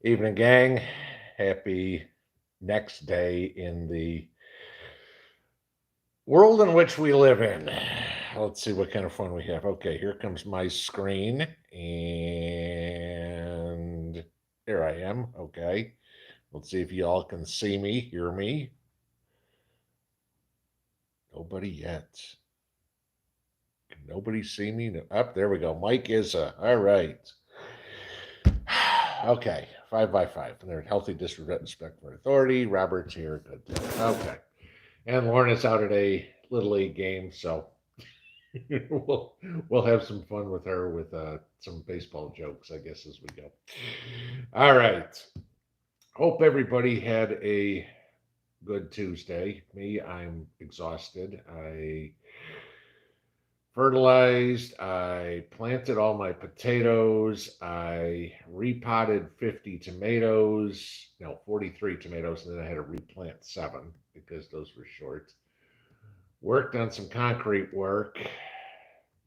Evening, gang. Happy next day in the world in which we live in. Let's see what kind of fun we have. Okay, here comes my screen, and there I am. Okay, let's see if you all can see me, hear me. Nobody yet. Can nobody see me? No. Up there we go. Mike is all right. Okay, 5 by 5. And they're healthy disrespect for authority. Robert's here. Good. Okay. And Lauren is out at a little league game, so we'll we'll have some fun with her with some baseball jokes, I guess, as we go. All right. Hope everybody had a good Tuesday. Me, I'm exhausted. I fertilized. I planted all my potatoes. I repotted 50 tomatoes. No, 43 tomatoes, and then I had to replant 7 because those were short. Worked on some concrete work.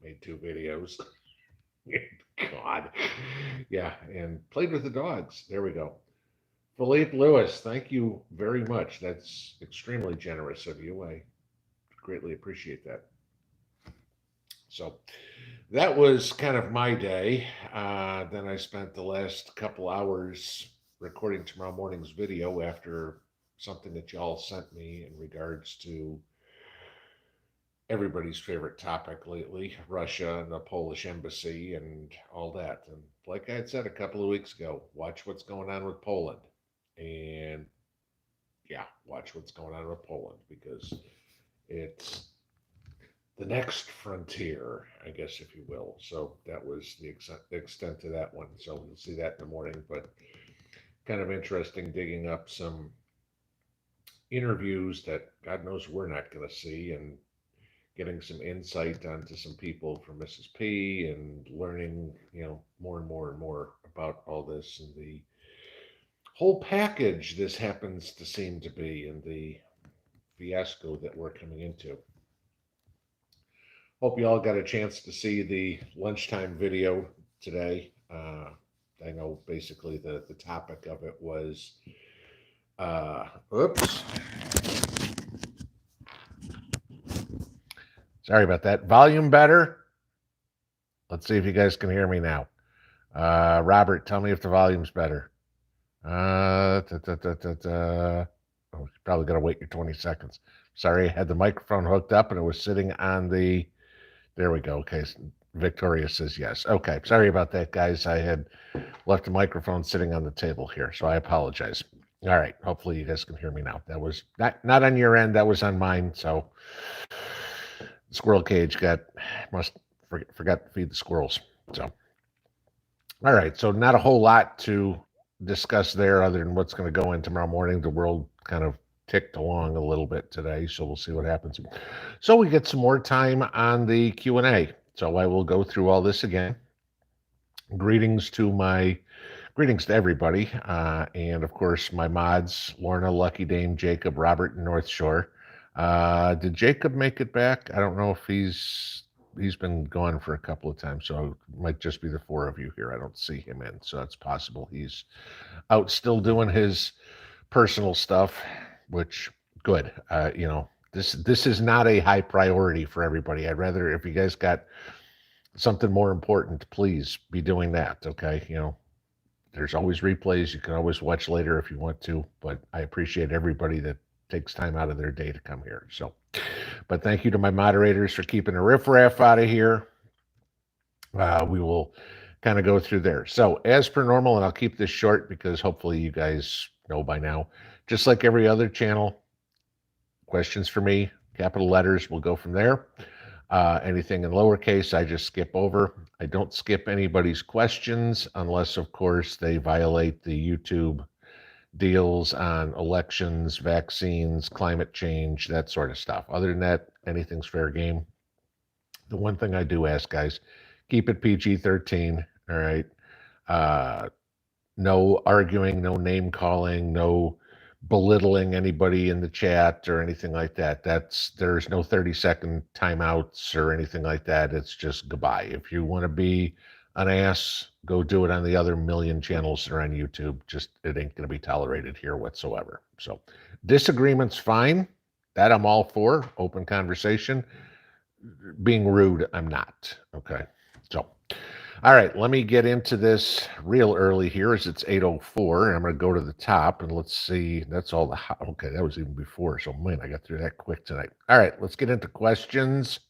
Made 2 videos. God. Yeah, and played with the dogs. There we go. Philippe Lewis, thank you very much. That's extremely generous of you. I greatly appreciate that. So that was kind of my day. Then I spent the last couple hours recording tomorrow morning's video after something that y'all sent me in regards to everybody's favorite topic lately, Russia and the Polish embassy and all that. And like I had said a couple of weeks ago, watch what's going on with Poland. And yeah, watch what's going on with Poland because it's the next frontier, I guess, if you will. So that was the extent to that one. So we'll see that in the morning. But kind of interesting digging up some interviews that God knows we're not going to see and getting some insight onto some people from Mrs. P and learning, more and more and more about all this and the whole package this happens to seem to be and the fiasco that we're coming into. Hope you all got a chance to see the lunchtime video today. I know basically the topic of it was, oops. Sorry about that. Volume better? Let's see if you guys can hear me now. Robert, tell me if the volume's better. Oh, you probably got to wait your 20 seconds. Sorry, I had the microphone hooked up and it was sitting on the. There we go. Okay, Victoria says yes. Okay, sorry about that, guys. I had left the microphone sitting on the table here, so I apologize. All right, hopefully you guys can hear me now. That was not on your end. That was on mine. So, squirrel cage forgot to feed the squirrels. So, all right. So not a whole lot to discuss there other than what's going to go in tomorrow morning. The world kind of ticked along a little bit today, so we'll see what happens. So we get some more time on the Q&A. So I will go through all this again. Greetings to everybody, and of course my mods: Lorna, Lucky Dame, Jacob, Robert, and North Shore. Did Jacob make it back? I don't know if he's been gone for a couple of times, so it might just be the 4 of you here. I don't see him in, so it's possible he's out still doing his personal stuff, which good. This is not a high priority for everybody. I'd rather, if you guys got something more important, please be doing that. Okay, there's always replays. You can always watch later if you want to, but I appreciate everybody that takes time out of their day to come here. So, but thank you to my moderators for keeping the riffraff out of here. We will kind of go through there. So as per normal, and I'll keep this short because hopefully you guys know by now, just like every other channel, questions for me, capital letters, we'll go from there. Anything in lowercase, I just skip over. I don't skip anybody's questions unless, of course, they violate the YouTube deals on elections, vaccines, climate change, that sort of stuff. Other than that, anything's fair game. The one thing I do ask, guys, keep it PG-13, all right? No arguing, no name calling, no belittling anybody in the chat or anything like that. There's no 30-second timeouts or anything like that. It's just goodbye. If you want to be an ass, go do it on the other million channels that are on YouTube. Just, it ain't going to be tolerated here whatsoever. So disagreement's fine. That I'm all for. Open conversation. Being rude, I'm not. Okay. So, all right, let me get into this real early here as it's 8:04, and I'm going to go to the top, and let's see. That's all the, okay, that was even before. So, man, I got through that quick tonight. All right, let's get into questions.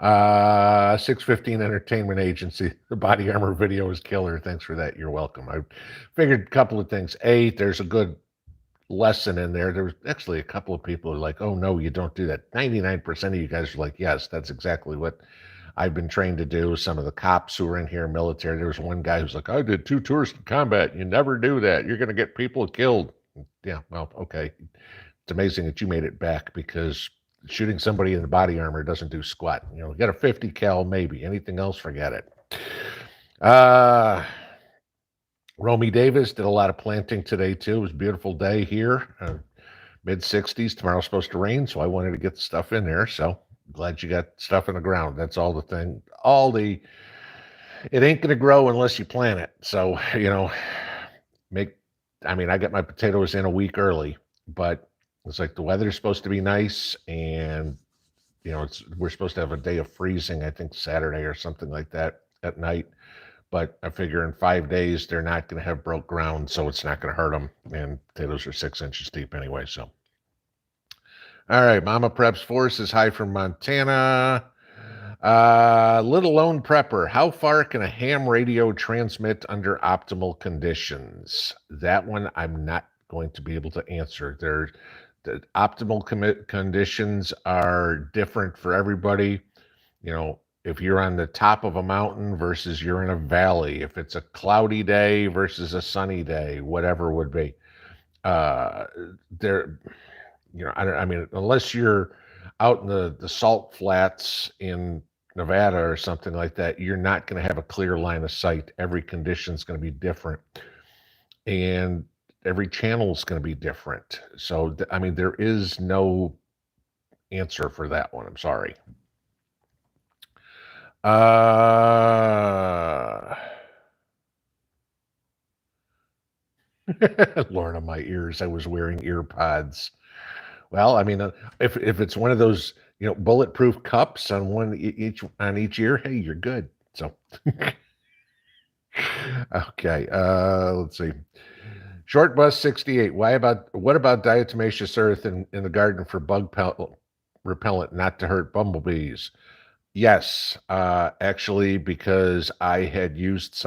615 Entertainment Agency. The body armor video is killer. Thanks for that. You're welcome. I figured a couple of things. A, there's a good lesson in there. There was actually a couple of people who are like, oh no, you don't do that. 99% of you guys are like, yes, that's exactly what I've been trained to do. Some of the cops who are in here, military, there was one guy who's like, I did 2 tours to combat. You never do that. You're going to get people killed. Yeah, well, okay. It's amazing that you made it back, because shooting somebody in the body armor doesn't do squat. You know, get a 50 cal, maybe. Anything else, forget it. Romy Davis did a lot of planting today too. It was a beautiful day here, mid 60s. Tomorrow's supposed to rain, so I wanted to get the stuff in there. So glad you got stuff in the ground. That's all the thing. It ain't going to grow unless you plant it. So, you know, I got my potatoes in a week early, but it's like the weather's supposed to be nice, and you know, we're supposed to have a day of freezing, I think Saturday or something like that at night. But I figure in 5 days they're not going to have broke ground, so it's not going to hurt them. And potatoes are 6 inches deep anyway. So, all right, Mama Preps Force is hi from Montana. Little Lone Prepper, how far can a ham radio transmit under optimal conditions? That one I'm not going to be able to answer. The optimal conditions are different for everybody. You know, if you're on the top of a mountain versus you're in a valley, if it's a cloudy day versus a sunny day, whatever would be. Unless you're out in the salt flats in Nevada or something like that, you're not going to have a clear line of sight. Every condition is going to be different, and every channel is going to be different. So, there is no answer for that one. I'm sorry. Lorna, my ears. I was wearing ear pods. Well, if it's one of those, bulletproof cups on each ear, hey, you're good. So, okay. Let's see. Short Bus 68. What about diatomaceous earth in the garden for bug repellent, not to hurt bumblebees? Yes, actually, because I had used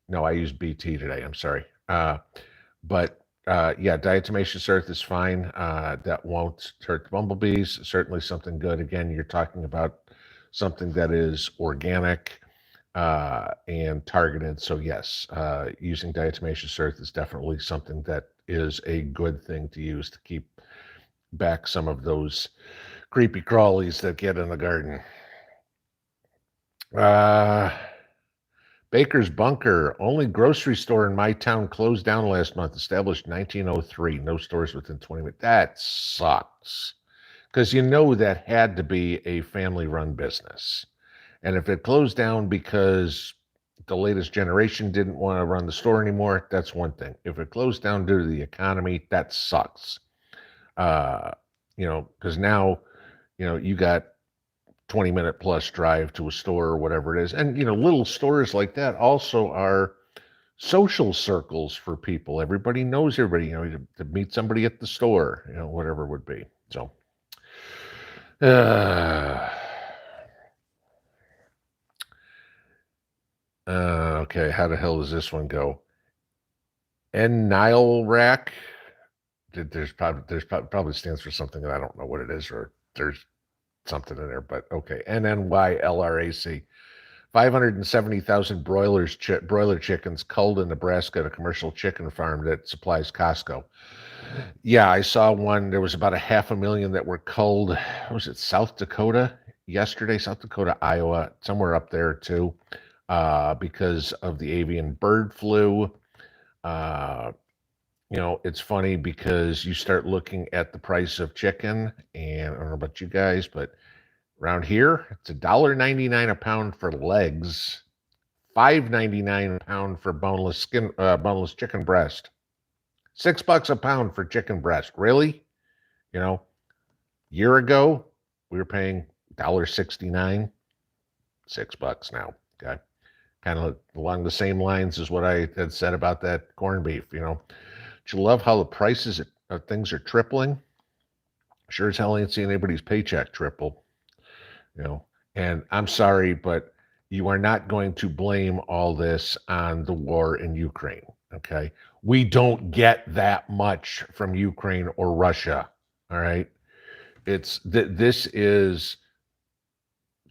no, I used BT today. I'm sorry. But yeah, diatomaceous earth is fine. That won't hurt the bumblebees. Certainly something good. Again, you're talking about something that is organic and targeted. So yes, using diatomaceous earth is definitely something that is a good thing to use to keep back some of those creepy crawlies that get in the garden. Baker's Bunker, only grocery store in my town closed down last month, established 1903. No stores within 20 minutes. That sucks. Because that had to be a family-run business. And if it closed down because the latest generation didn't want to run the store anymore, that's one thing. If it closed down due to the economy, that sucks. Because now, you got 20-minute plus drive to a store or whatever it is. And, little stores like that also are social circles for people. Everybody knows everybody, to meet somebody at the store, whatever it would be. So, okay, how the hell does this one go? Nile rack. There's probably stands for something that I don't know what it is, or there's something in there, but okay. NNYLRAC. 570,000 broiler chickens culled in Nebraska at a commercial chicken farm that supplies Costco. Yeah, I saw one. There was about 500,000 that were culled. Was it South Dakota yesterday? South Dakota, Iowa, somewhere up there too, because of the avian bird flu. It's funny because you start looking at the price of chicken, and I don't know about you guys, but around here, it's $1.99 a pound for legs, $5.99 a pound for boneless chicken breast. $6 a pound for chicken breast. Really? You know, year ago we were paying $1.69. $6 now. Okay. Kind of along the same lines as what I had said about that corned beef. Do you love how the prices of things are tripling? Sure as hell ain't seen anybody's paycheck triple. you know. And I'm sorry, but you are not going to blame all this on the war in Ukraine. Okay. We don't get that much from Ukraine or Russia. All right. This is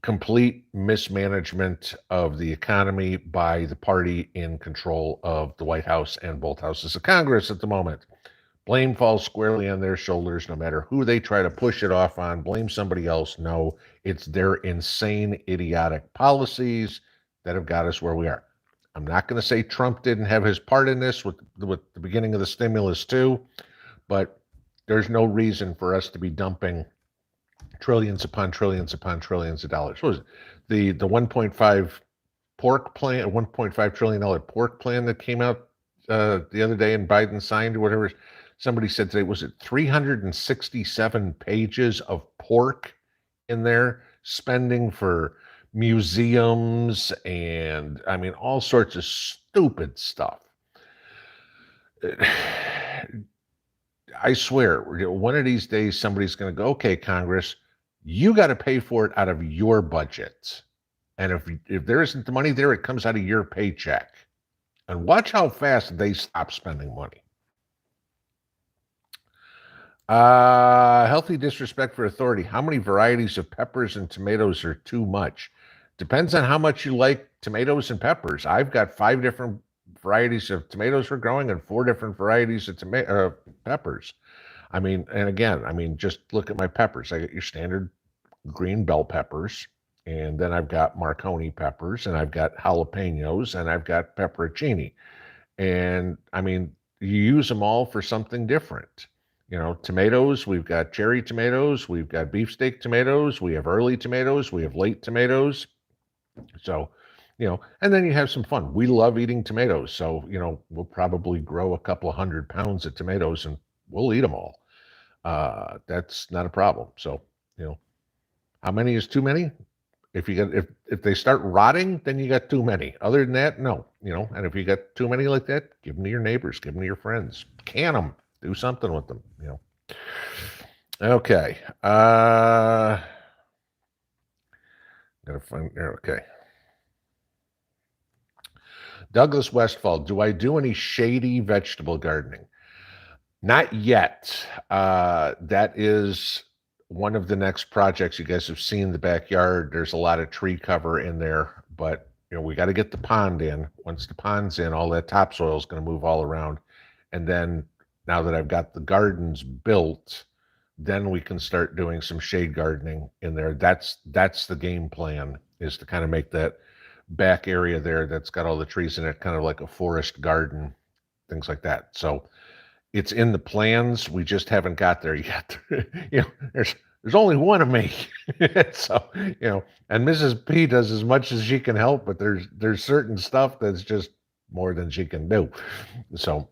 complete mismanagement of the economy by the party in control of the White House and both houses of Congress at the moment. Blame falls squarely on their shoulders, no matter who they try to push it off on. Blame somebody else. No, it's their insane, idiotic policies that have got us where we are. I'm not going to say Trump didn't have his part in this with the beginning of the stimulus too, but there's no reason for us to be dumping trillions upon trillions upon trillions of dollars. What was it? The 1.5 pork plan, $1.5 trillion pork plan that came out the other day and Biden signed or whatever. Somebody said today, was it 367 pages of pork in there, spending for museums and I mean all sorts of stupid stuff. I swear, one of these days somebody's going to go, okay, Congress, you got to pay for it out of your budget. And if there isn't the money there, it comes out of your paycheck. And watch how fast they stop spending money. Healthy disrespect for authority. How many varieties of peppers and tomatoes are too much? Depends on how much you like tomatoes and peppers. I've got 5 different varieties of tomatoes we're growing and 4 different varieties of peppers. I mean, and again, I mean, just look at my peppers. I got your standard green bell peppers, and then I've got Marconi peppers, and I've got jalapenos, and I've got pepperoncini. And I mean, you use them all for something different. Tomatoes, we've got cherry tomatoes, we've got beefsteak tomatoes, we have early tomatoes, we have late tomatoes. So, and then you have some fun. We love eating tomatoes. So, we'll probably grow a couple of 100 pounds of tomatoes and we'll eat them all. That's not a problem. So, how many is too many? If they start rotting, then you got too many. Other than that, no. And if you got too many like that, give them to your neighbors, give them to your friends, can them, do something with them. Okay. Gotta find there. Okay. Douglas Westfall, do I do any shady vegetable gardening? Not yet. That is one of the next projects. You guys have seen the backyard. There's a lot of tree cover in there, but we got to get the pond in. Once the pond's in, all that topsoil is going to move all around. And then now that I've got the gardens built, then we can start doing some shade gardening in there. That's the game plan, is to kind of make that back area there that's got all the trees in it kind of like a forest garden, things like that. So it's in the plans. We just haven't got there yet. There's only one of me. So, and Mrs. P does as much as she can help, but there's certain stuff that's just more than she can do. So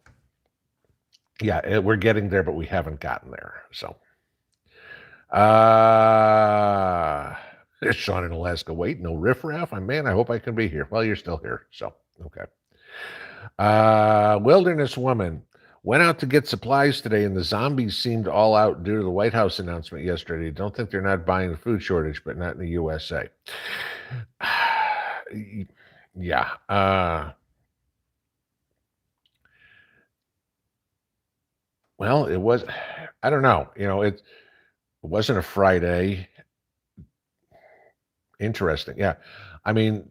yeah, we're getting there, but we haven't gotten there. So Sean in Alaska, wait, no riffraff? Man, I hope I can be here. Well, you're still here. So, okay. Wilderness Woman. Went out to get supplies today, and the zombies seemed all out due to the White House announcement yesterday. Don't think they're not buying the food shortage, but not in the USA. Yeah. Well, it was, I don't know. It wasn't a Friday. Interesting. Yeah. I mean,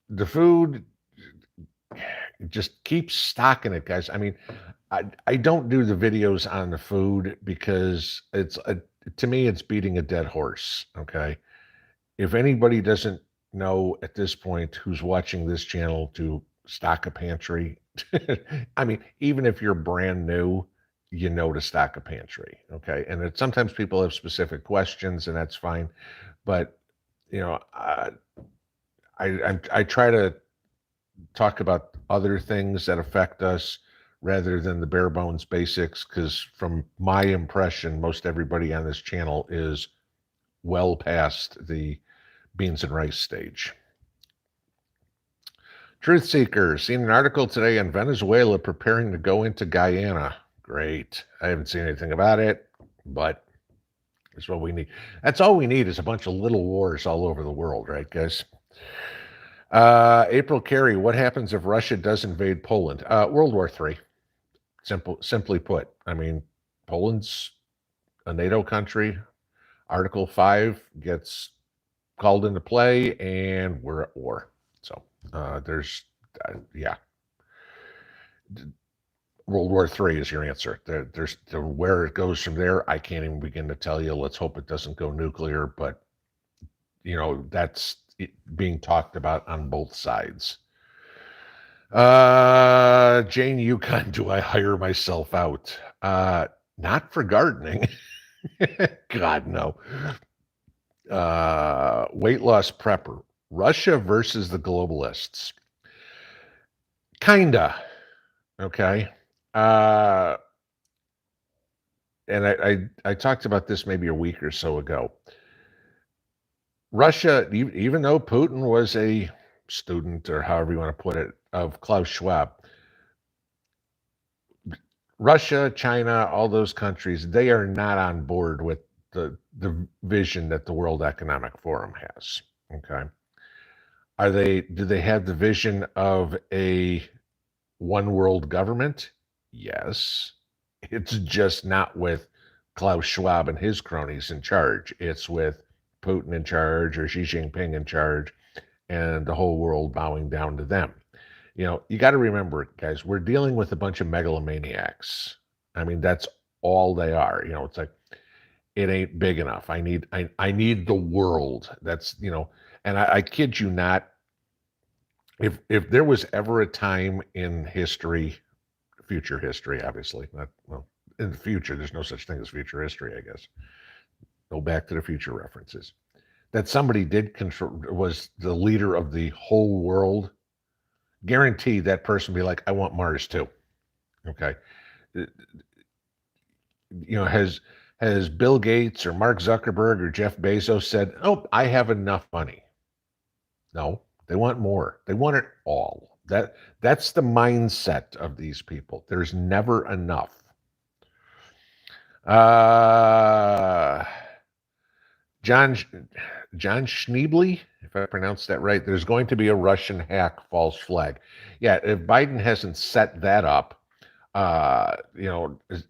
the food, just keep stocking it, guys. I mean, I don't do the videos on the food because to me, it's beating a dead horse. Okay. If anybody doesn't know at this point who's watching this channel to stock a pantry, I mean, even if you're brand new, to stock a pantry. Okay. And sometimes people have specific questions, and that's fine. But, I try to talk about other things that affect us rather than the bare bones basics, because from my impression, most everybody on this channel is well past the beans and rice stage. Truth Seeker, seen an article today on Venezuela preparing to go into Guyana. Great. I haven't seen anything about it, but it's what we need. That's all we need is a bunch of little wars all over the world, right, guys? April Carey, what happens if Russia does invade Poland? World War III. Simply put. I mean, Poland's a NATO country. Article 5 gets called into play, and we're at war. So yeah. World War III is your answer. There's where it goes from there, I can't even begin to tell you. Let's hope it doesn't go nuclear, but that's being talked about on both sides. Jane Yukon, do I hire myself out? Not for gardening. God, no. Weight loss prepper. Russia versus the globalists. Kinda. Okay. And I talked about this maybe a week or so ago. Russia, even though Putin was a student, or however you want to put it, of Klaus Schwab, Russia, China, all those countries, they are not on board with the vision that the World Economic Forum has. Okay. Do they have the vision of a one world government? Yes. It's just not with Klaus Schwab and his cronies in charge. It's with Putin in charge, or Xi Jinping in charge, and the whole world bowing down to them. You got to remember, guys, we're dealing with a bunch of megalomaniacs. I mean, that's all they are. It's like, it ain't big enough. I need the world. That's, and I kid you not, if there was ever a time in history, future history, obviously, not, well, in the future, there's no such thing as future history, I guess. No Back to the Future references. That somebody did control, was the leader of the whole world, guarantee that person be like, I want Mars too. Okay. Has Bill Gates or Mark Zuckerberg or Jeff Bezos said, oh, I have enough money? No, they want more. They want it all. That's the mindset of these people. There's never enough. John Schneebly, if I pronounced that right, there's going to be a Russian hack false flag. Yeah, if Biden hasn't set that up,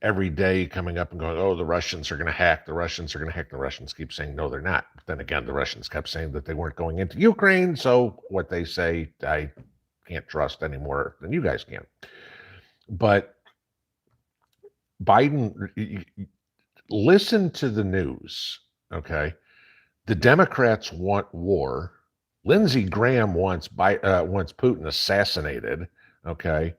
every day coming up and going, oh, the Russians are going to hack, the Russians are going to hack. The Russians keep saying, no, they're not. But then again, the Russians kept saying that they weren't going into Ukraine. So what they say, I can't trust any more than you guys can. But Biden, listen to the news, okay? The Democrats want war. Lindsey Graham wants Putin assassinated, okay?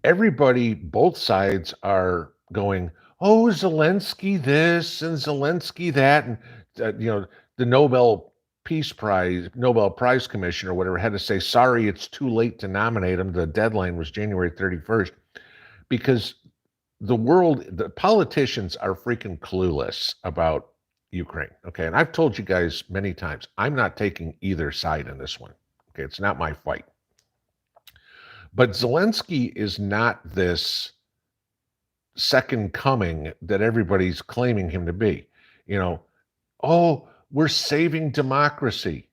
Everybody, both sides are going, oh, Zelensky this and Zelensky that. And, the Nobel Prize Commission or whatever had to say, sorry, it's too late to nominate him. The deadline was January 31st, because the politicians are freaking clueless about Ukraine. Okay. And I've told you guys many times, I'm not taking either side in this one. Okay. It's not my fight. But Zelensky is not this second coming that everybody's claiming him to be. Oh, we're saving democracy.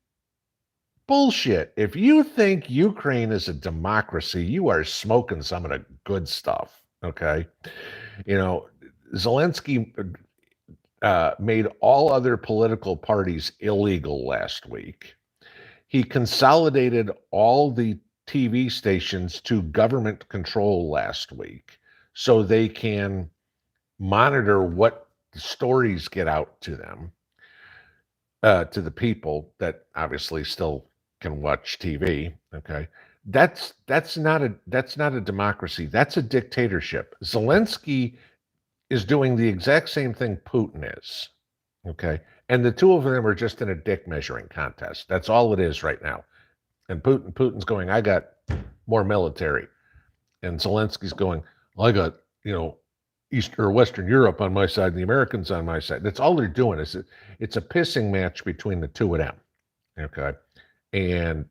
Bullshit. If you think Ukraine is a democracy, you are smoking some of the good stuff. Okay. Zelensky made all other political parties illegal last week. He consolidated all the TV stations to government control last week so they can monitor what stories get out to them, to the people that obviously still can watch TV. Okay. That's not a democracy. That's a dictatorship. Zelensky is doing the exact same thing Putin is. Okay. And the two of them are just in a dick measuring contest. That's all it is right now. And Putin's going, I got more military. And Zelensky's going, well, I got, East or Western Europe on my side and the Americans on my side. That's all they're doing. It's a pissing match between the two of them. Okay. And,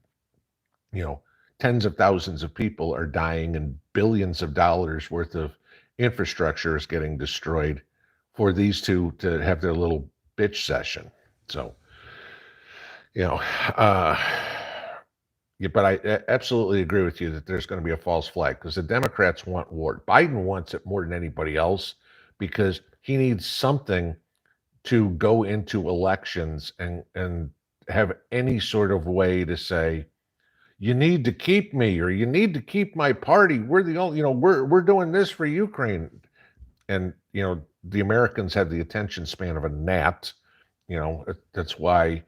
you know, tens of thousands of people are dying and billions of dollars worth of infrastructure is getting destroyed for these two to have their little bitch session. So, you know, yeah, but I absolutely agree with you that there's going to be a false flag because the Democrats want war. Biden wants it more than anybody else because he needs something to go into elections and have any sort of way to say, you need to keep me or you need to keep my party. We're the only, we're doing this for Ukraine. And, the Americans have the attention span of a gnat. That's why,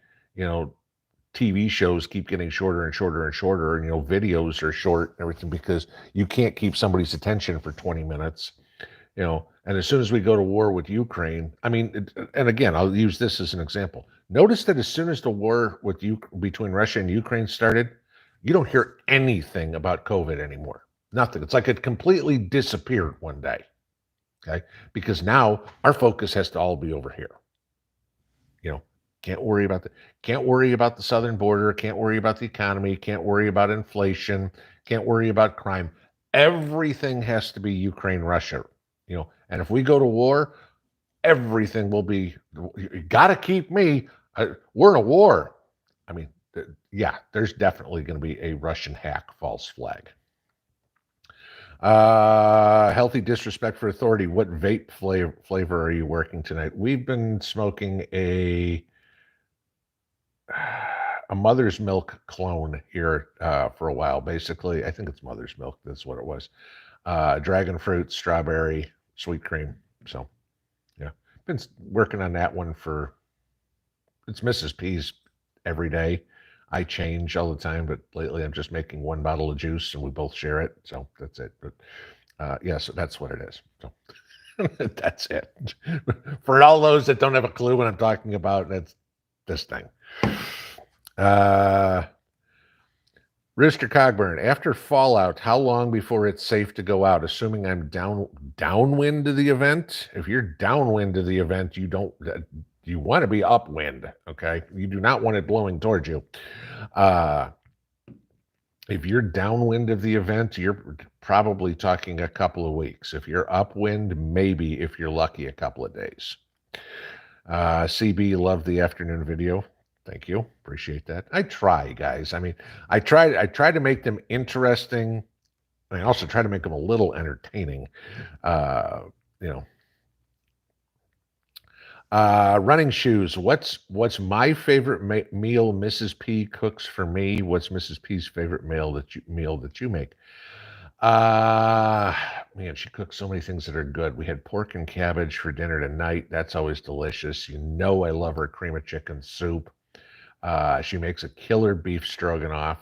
TV shows keep getting shorter and shorter and shorter, and videos are short and everything because you can't keep somebody's attention for 20 minutes. And as soon as we go to war with Ukraine, and again, I'll use this as an example. Notice that as soon as the war between Russia and Ukraine started, you don't hear anything about COVID anymore. Nothing. It's like it completely disappeared one day. Okay, because now our focus has to all be over here. Can't worry about the southern border, can't worry about the economy, can't worry about inflation, can't worry about crime. Everything has to be Ukraine, Russia, and if we go to war, everything will be, you got to keep me. We're in a war. There's definitely going to be a Russian hack false flag. Healthy disrespect for authority. What vape flavor are you working tonight? We've been smoking a mother's milk clone here for a while. Basically, I think it's mother's milk. That's what it was. Dragon fruit, strawberry, sweet cream. So, yeah, been working on that one it's Mrs. P's every day. I change all the time, but lately I'm just making one bottle of juice and we both share it. So that's it. But so that's what it is. So that's it. For all those that don't have a clue what I'm talking about, that's this thing. Rooster Cogburn, after fallout, how long before it's safe to go out? Assuming I'm downwind to the event. If you're downwind to the event, you want to be upwind. Okay, you do not want it blowing towards you. If you're downwind of the event, you're probably talking a couple of weeks. If you're upwind, maybe if you're lucky, a couple of days. CB, love the afternoon video. Thank you. Appreciate that. I try, guys. I try to make them interesting. I also try to make them a little entertaining. Running shoes. What's my favorite meal Mrs. P cooks for me? What's Mrs. P's favorite meal that you make? Man, she cooks so many things that are good. We had pork and cabbage for dinner tonight. That's always delicious. I love her cream of chicken soup. She makes a killer beef stroganoff.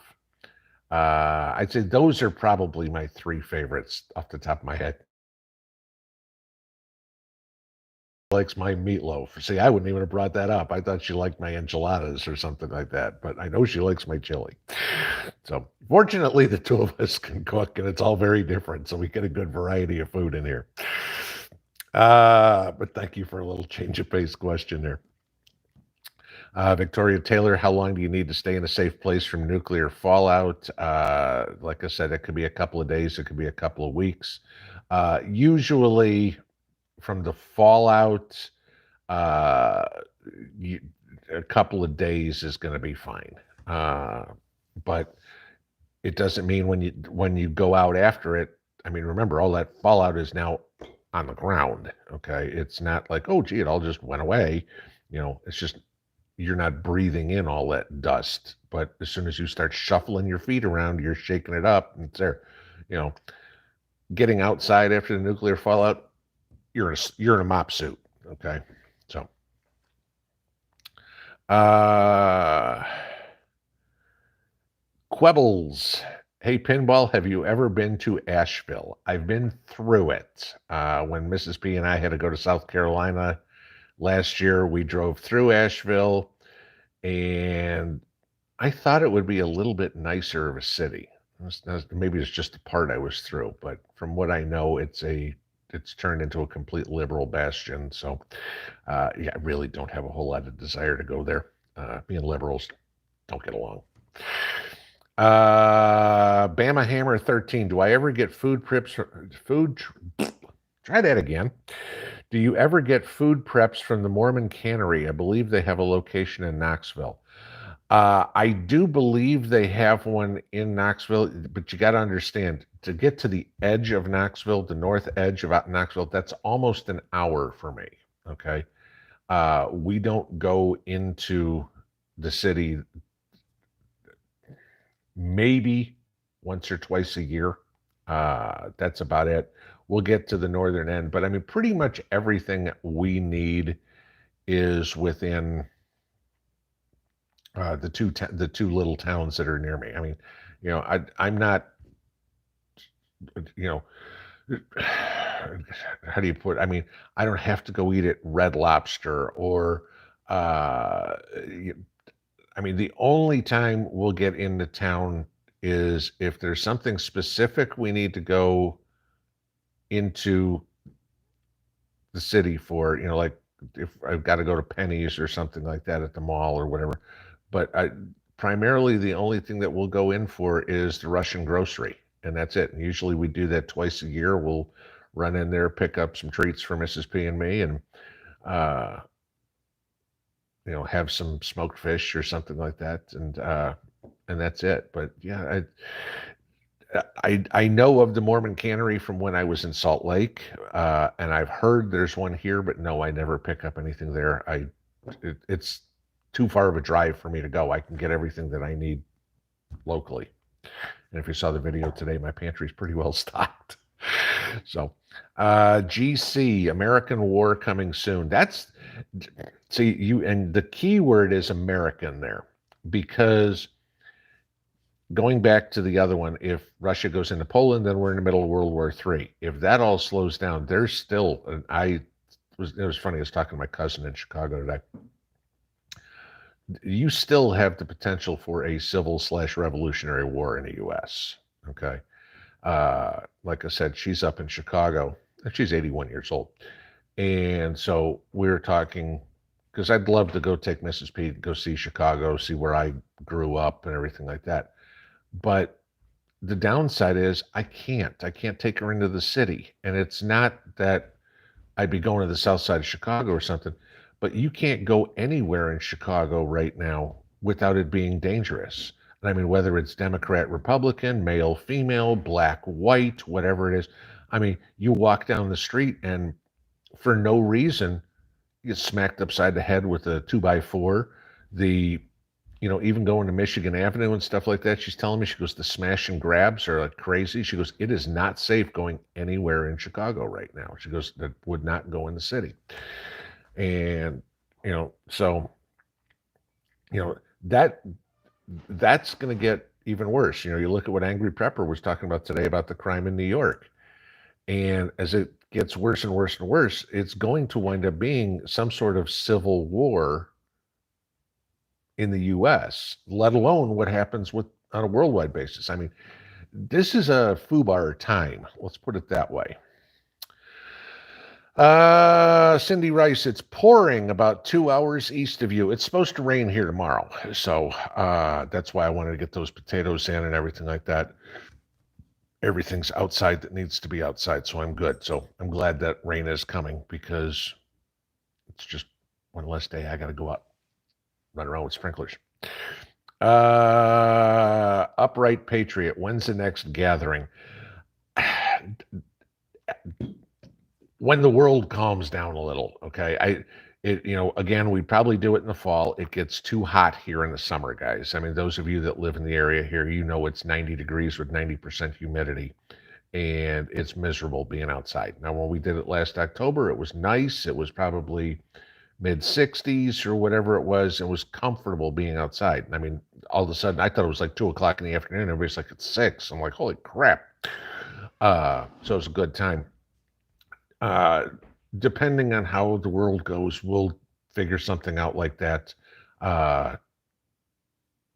I'd say those are probably my three favorites off the top of my head. Likes my meatloaf. See, I wouldn't even have brought that up. I thought she liked my enchiladas or something like that, but I know she likes my chili. So fortunately, the two of us can cook, and it's all very different, so we get a good variety of food in here. But thank you for a little change of pace question there. Victoria Taylor, how long do you need to stay in a safe place from nuclear fallout? Like I said, it could be a couple of days, it could be a couple of weeks. Usually from the fallout, a couple of days is going to be fine. But it doesn't mean when you go out after it. Remember, all that fallout is now on the ground. Okay, it's not like, oh gee, it all just went away. It's just you're not breathing in all that dust. But as soon as you start shuffling your feet around, you're shaking it up, and it's there. Getting outside after the nuclear fallout, you're in a mop suit. Okay, so Quebbles, hey Pinball, have you ever been to Asheville? I've been through it. When Mrs. P and I had to go to South Carolina last year, we drove through Asheville, and I thought it would be a little bit nicer of a city. Maybe it's just the part I was through, but from what I know, it's turned into a complete liberal bastion. So, yeah, I really don't have a whole lot of desire to go there. Me and liberals don't get along. Bama Hammer 13. Do I ever get food preps? Try that again. Do you ever get food preps from the Mormon Cannery? I believe they have a location in Knoxville. I do believe they have one in Knoxville, but you got to understand to get to the edge of Knoxville, the north edge of Knoxville, that's almost an hour for me. Okay. We don't go into the city maybe once or twice a year. That's about it. We'll get to the northern end, but I mean, pretty much everything we need is within the two little towns that are near me. I mean, I'm not, you know, how do you put? I mean, I don't have to go eat at Red Lobster or, uh, I mean, the only time we'll get into town is if there's something specific we need to go into the city for, like if I've got to go to Penny's or something like that at the mall or whatever. But primarily the only thing that we'll go in for is the Russian grocery, and that's it. And usually we do that twice a year. We'll run in there, pick up some treats for Mrs. P and me, and uh, have some smoked fish or something like that, and that's it. But yeah, I know of the Mormon Cannery from when I was in Salt Lake, and I've heard there's one here, but no, I never pick up anything there. It's too far of a drive for me to go. I can get everything that I need locally. And if you saw the video today, my pantry is pretty well stocked. So, GC, American War coming soon. And the key word is American there, because going back to the other one, if Russia goes into Poland, then we're in the middle of World War III. If that all slows down, there's still, it was funny, I was talking to my cousin in Chicago today. You still have the potential for a civil/revolutionary war in the U.S. Okay. Like I said, she's up in Chicago, and she's 81 years old. And so we're talking, because I'd love to go take Mrs. P to go see Chicago, see where I grew up and everything like that. But the downside is I can't take her into the city. And it's not that I'd be going to the south side of Chicago or something, but you can't go anywhere in Chicago right now without it being dangerous. And I mean, whether it's Democrat, Republican, male, female, black, white, whatever it is. I mean, you walk down the street and for no reason, you get smacked upside the head with a 2x4. Even going to Michigan Avenue and stuff like that, she's telling me, she goes, the smash and grabs are like crazy. She goes, it is not safe going anywhere in Chicago right now. She goes, that would not go in the city. And, so, that's going to get even worse. You look at what Angry Prepper was talking about today about the crime in New York. And as it gets worse and worse and worse, it's going to wind up being some sort of civil war in the U.S., let alone what happens on a worldwide basis. I mean, this is a FUBAR time. Let's put it that way. Cindy Rice, it's pouring about 2 hours east of you. It's supposed to rain here tomorrow. So that's why I wanted to get those potatoes in and everything like that. Everything's outside that needs to be outside, so I'm good. So I'm glad that rain is coming, because it's just one less day I got to go out, run around with sprinklers. Upright Patriot, when's the next gathering? When the world calms down a little, okay? Again, we'd probably do it in the fall. It gets too hot here in the summer, guys. I mean, those of you that live in the area here, it's 90 degrees with 90% humidity, and it's miserable being outside. Now, when we did it last October, it was nice. It was probably mid-60s or whatever it was. It was comfortable being outside. I mean, all of a sudden, I thought it was like 2 o'clock in the afternoon. Everybody's like, it's 6. I'm like, holy crap. So it's a good time. Depending on how the world goes, we'll figure something out like that.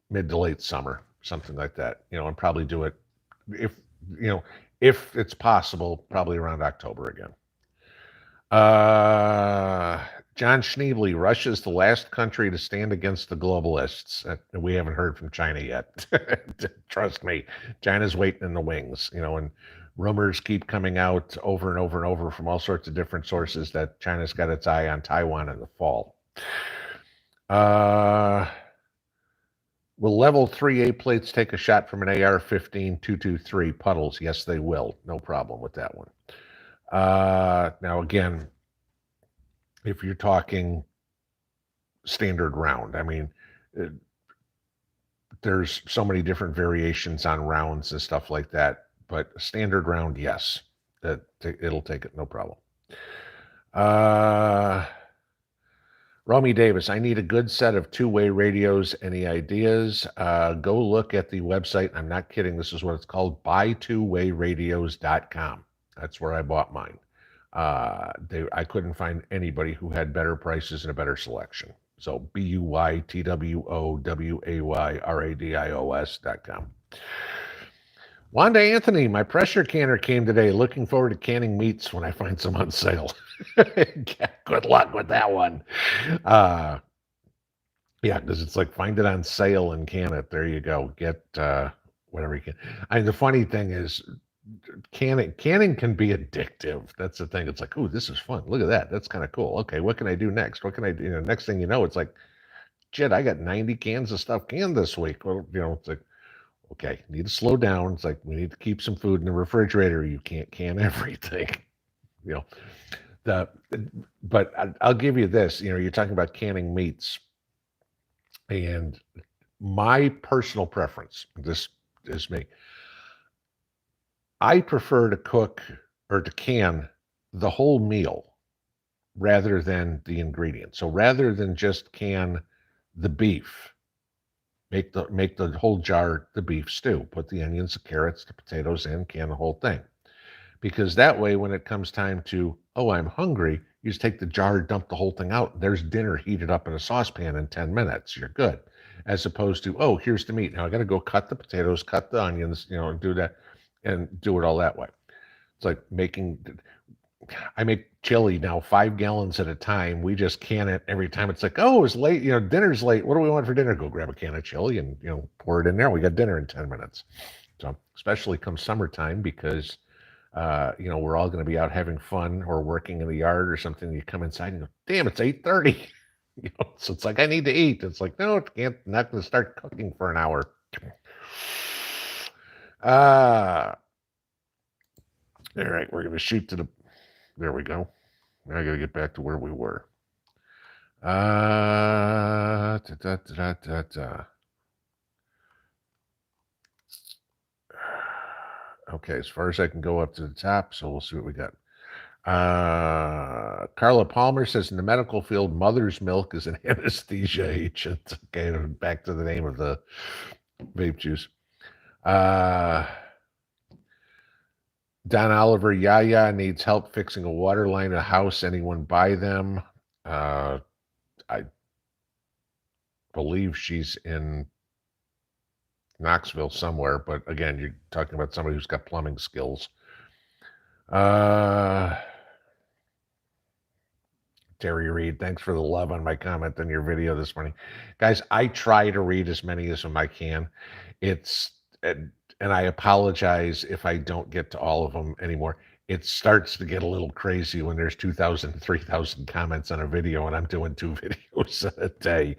mid to late summer, something like that, and probably do it if, if it's possible, probably around October again. John Schneebly, Russia's the last country to stand against the globalists. We haven't heard from China yet. Trust me, China's waiting in the wings, and rumors keep coming out over and over and over from all sorts of different sources that China's got its eye on Taiwan in the fall. Will level 3A plates take a shot from an AR-15 223 puddles? Yes, they will. No problem with that one. Now, again, if you're talking standard round, I mean, there's so many different variations on rounds and stuff like that, but standard round, yes, it'll take it, no problem. Romy Davis, I need a good set of two-way radios. Any ideas? Go look at the website. I'm not kidding. This is what it's called, buytwowayradios.com. That's where I bought mine. I couldn't find anybody who had better prices and a better selection. So buytwowayradios.com. Wanda Anthony, my pressure canner came today. Looking forward to canning meats when I find some on sale. Good luck with that one. Yeah, because it's like find it on sale and can it. There you go. Get whatever you can. The funny thing is, canning can be addictive. That's the thing. It's like, oh, this is fun. Look at that. That's kind of cool. Okay, what can I do next? What can I do? Next thing you know, it's like, shit, I got 90 cans of stuff canned this week. Well, it's like, okay, need to slow down. It's like we need to keep some food in the refrigerator. You can't can everything. But I'll give you this. You're talking about canning meats, and my personal preference, this is me, I prefer to cook or to can the whole meal rather than the ingredients. So rather than just can the beef, make the whole jar the beef stew, put the onions, the carrots, the potatoes in, can the whole thing. Because that way, when it comes time to, oh, I'm hungry, you just take the jar, dump the whole thing out. There's dinner heated up in a saucepan in 10 minutes. You're good. As opposed to, oh, here's the meat. Now I got to go cut the potatoes, cut the onions, and do that and do it all that way. It's like I make chili now 5 gallons at a time. We just can it every time. It's like, oh, it's late, dinner's late. What do we want for dinner? Go grab a can of chili and, pour it in there. We got dinner in 10 minutes. So especially come summertime because, we're all going to be out having fun or working in the yard or something. You come inside and go, damn, it's 8:30. So it's like, I need to eat. It's like, no, not going to start cooking for an hour. All right, we're going to shoot to there we go. Now I got to get back to where we were. Okay, as far as I can go up to the top, so we'll see what we got. Carla Palmer says in the medical field, mother's milk is an anesthesia agent. Okay, back to the name of the vape juice. Don Oliver, Yaya needs help fixing a water line at a house. Anyone buy them? I believe she's in Knoxville somewhere, but again, you're talking about somebody who's got plumbing skills. Terry Reed, thanks for the love on my comment on your video this morning. Guys, I try to read as many as I can. And I apologize if I don't get to all of them anymore. It starts to get a little crazy when there's 2,000, 3,000 comments on a video and I'm doing 2 videos a day.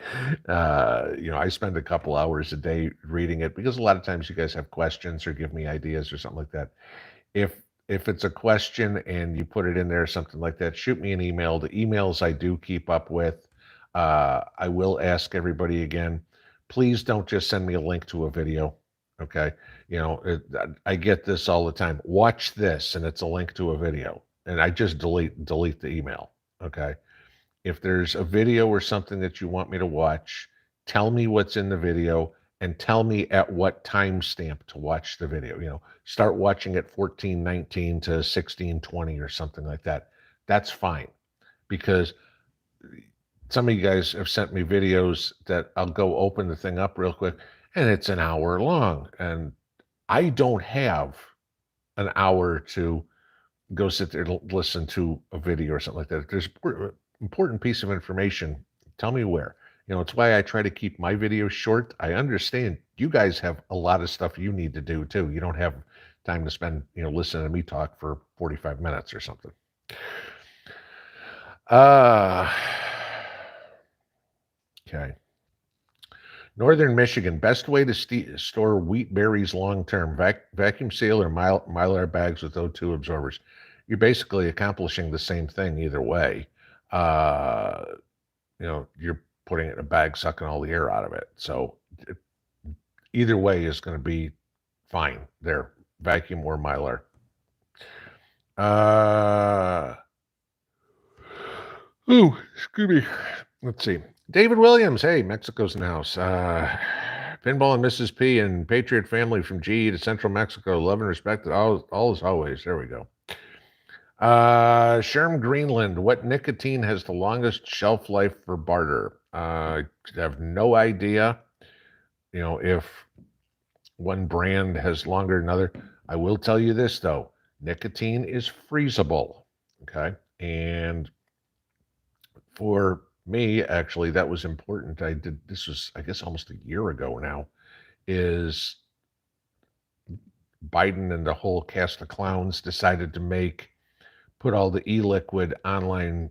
I spend a couple hours a day reading it because a lot of times you guys have questions or give me ideas or something like that. If it's a question and you put it in there, something like that, shoot me an email. The emails I do keep up with. I will ask everybody again, please don't just send me a link to a video. Okay. I get this all the time. Watch this, and it's a link to a video, and I just delete the email. Okay. If there's a video or something that you want me to watch, tell me what's in the video and tell me at what timestamp to watch the video. Start watching at 14:19 to 16:20 or something like that. That's fine, because some of you guys have sent me videos that I'll go open the thing up real quick, and it's an hour long. And I don't have an hour to go sit there and listen to a video or something like that. If there's an important piece of information, tell me where. It's why I try to keep my videos short. I understand you guys have a lot of stuff you need to do too. You don't have time to spend, listening to me talk for 45 minutes or something. Okay. Northern Michigan, best way to store wheat berries long term: vacuum seal or mylar bags with O2 absorbers. You're basically accomplishing the same thing either way. Uh, you're putting it in a bag, sucking all the air out of it. So either way is going to be fine there, vacuum or mylar. Excuse me. Let's see. David Williams, hey, Mexico's in the house. Pinball and Mrs. P and Patriot family from GE to Central Mexico. Love and respect, all as always. There we go. Sherm Greenland, what nicotine has the longest shelf life for barter? I have no idea, if one brand has longer than another. I will tell you this, though. Nicotine is freezable, okay? And for me, actually, that was important. This was, I guess, almost a year ago now, is Biden and the whole cast of clowns decided to put all the e-liquid online